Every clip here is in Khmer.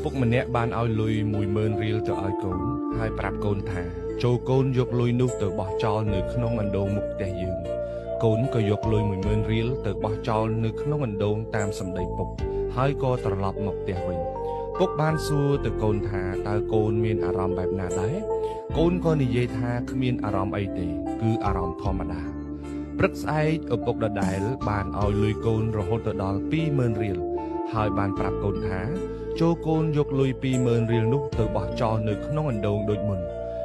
ពុកម្នាក់បានឲ្យលុយ 10000 រៀលទៅឲ្យកូនហើយប្រាប់កូនថាចូលកូនយកលុយនោះទៅបោះចោលនៅក្នុងអណ្ដូងមុខផ្ទះយើងកូនក៏យកលុយ 10000 រៀលទៅបោះចោលនៅក្នុងអណ្ដូងតាមសម្ដីពុកហើយក៏ត្រឡប់មកផ្ទះវិញពុកបានសួរទៅកូនថាតើកូនមានអារម្មណ៍បែបណាដែរកូនក៏និយាយថាគ្មានអារម្មណ៍អីទេគឺអារម្មណ៍ធម្មតាព្រឹកស្អែកឪពុកដដែលបានឲ្យលុយកូនរហូតដល់ 20000 រៀលហើយបានប្រាប់កូនថាចូលកូនយកលុយ 20000 រៀលនោះទៅបោះចោលនៅក្នុងអណ្ដូងដូចមុន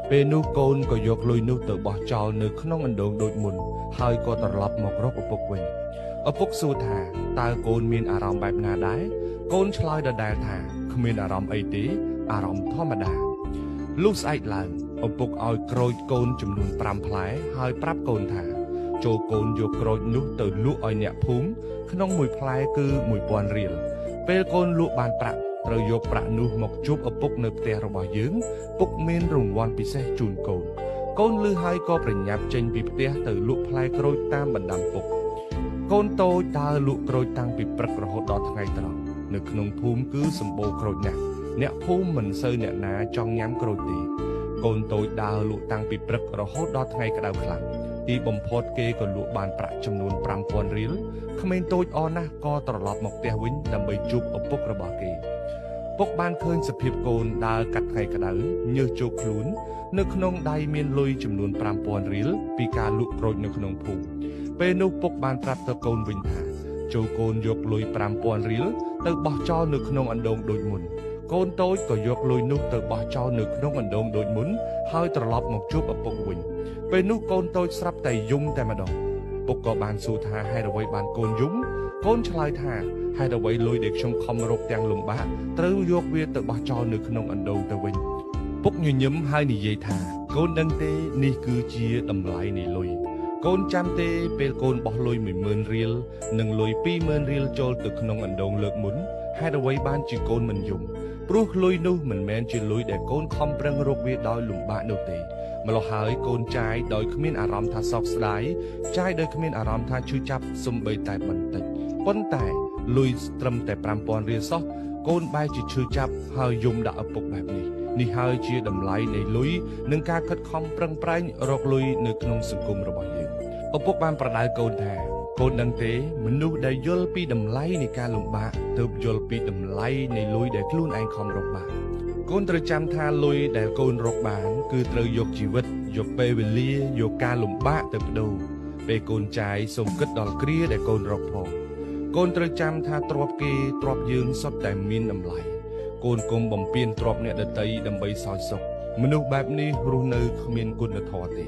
ពេលនោះកូនក៏យកលុយនោះទៅបោះចោលនៅក្នុងអណ្ដូងដូចមុនហើយក៏ត្រឡប់មករកឪពុកវិញឪពុកសួរថាតើកូនមានអារម្មណ៍បែបណាដែរកូនឆ្លើយដដែលថាគ្មានអារម្មណ៍អីទេអារម្មណ៍ធម្មតាលុះស្អែកឡើងឪពុកឲ្យក្រូចកូនចំនួន5ផ្លែហើយប្រាប់កូនថាចូលកូនយកក្រូចនោះទៅលក់ឲ្យអ្នកភូមិក្នុងមួយផ្លែគឺ 1000 រៀលពេលកូនលក់បានប្រាក់ត្រូវយកប្រាក់នោះមកជួបឪពុកនៅផ្ទះរបស់យើងពុកមានរង្វាន់ពិសេសជូនកូនកូនលឺហើយក៏ប្រញាប់ចេញពីផ្ទះទៅលក់ផ្លែក្រូចតាមបណ្ដាំពុកកូនតូចដើរលក់ក្រូចតាំងពីព្រឹករហូតដល់ថ្ងៃត្រង់នៅក្នុងភូមិគឺសម្បូរក្រូចណាស់អ្នកភូមិមិនសូវអ្នកណាចង់ញ៉ាំក្រូចទេកូនតូចដើរលក់តាំងពីព្រឹករហូតដល់ថ្ងៃក្តៅខ្លាំងទីបំផុតគេក៏លក់បានប្រាក់ចំនួន 5000 រៀលក្មេងតូចអស់ណាស់ក៏ត្រឡប់មកផ្ទះវិញដើម្បីជួបឪពុករបស់គេពុកបានឃើញសភាពកូនដើរកាត់ថ្ងៃក្តៅញើសជោគខ្លួននៅក្នុងដៃមានលុយចំនួន 5000 រៀលពីការលក់ក្រូចនៅក្នុងភូមិពេលនោះពុកបានប្រាប់ទៅកូនវិញថាចូលកូនយកលុយ 5000 រៀលទៅបោះចោលនៅក្នុងអណ្ដូងដូចមុនកូនតូចក៏យកលុយនោះទៅបោះចោលនៅក្នុងអណ្ដូងដូចមុនហើយត្រឡប់មកជួបឪពុកវិញពេលនោះកូនតូចស្រាប់តែយំតែម្ដងពុកក៏បានសួរថាហេតុអ្វីបានកូនយំកូនឆ្លើយថាហេតុអ្វីលុយដែលខ្ញុំខំរកទាំងលំបាកត្រូវយកវាទៅបោះចោលនៅក្នុងអណ្ដូងទៅវិញពុកញញឹមហើយនិយាយថាកូនដឹងទេនេះគឺជាតម្លៃនៃលុយកូនចាំទេពេលកូនបោះលុយ 10000 រៀលនិងលុយ 20000 រៀលចូលទៅក្នុងអណ្ដូងលើកមុនហេតុអ្វីបានជាកូនមិនយំព្រោះលុយនោះមិនមែនជាលុយដែលកូនខំប្រឹងរកវាដោយលំបាកនោះទេម្ល៉េះហើយកូនចាយដោយគ្មានអារម្មណ៍ថាសោកស្ដាយចាយដោយគ្មានអារម្មណ៍ថាឈឺចាប់សំបីតែបន្តិចប៉ុន្តែលុយត្រឹមតែ 5000 រៀលសោះកូនបែរជាឈឺចាប់ហើយយំដាក់ឪពុកបែបនេះហើយជាតម្លៃនៃលុយនិងការខិតខំប្រឹងប្រែងរកលុយនៅក្នុងសង្គមរបស់យើងឪពុកបានប្រដៅកូនថាកូនដឹងទេមនុស្សដែលយល់ពីតម្លៃនៃការលំបាកទើបយល់ពីតម្លៃនៃលុយដែលខ្លួនឯងខំរកបានកូនត្រូវចាំថាលុយដែលកូនរកបានគឺត្រូវយកជីវិតយកពេលវេលាយកការលំបាកទៅបដូរពេលកូនចាយសូមគិតដល់គ្រាដែលកូនរកផងកូនត្រូវចាំថាទ្រព្យគេទ្រព្យយើងសុទ្ធតែមានតម្លៃកូនគុំបំពេញទ្រព្យអ្នកដទៃដើម្បីសោយសុខមនុស្សបែបនេះរស់នៅគ្មានគុណធម៌ទេ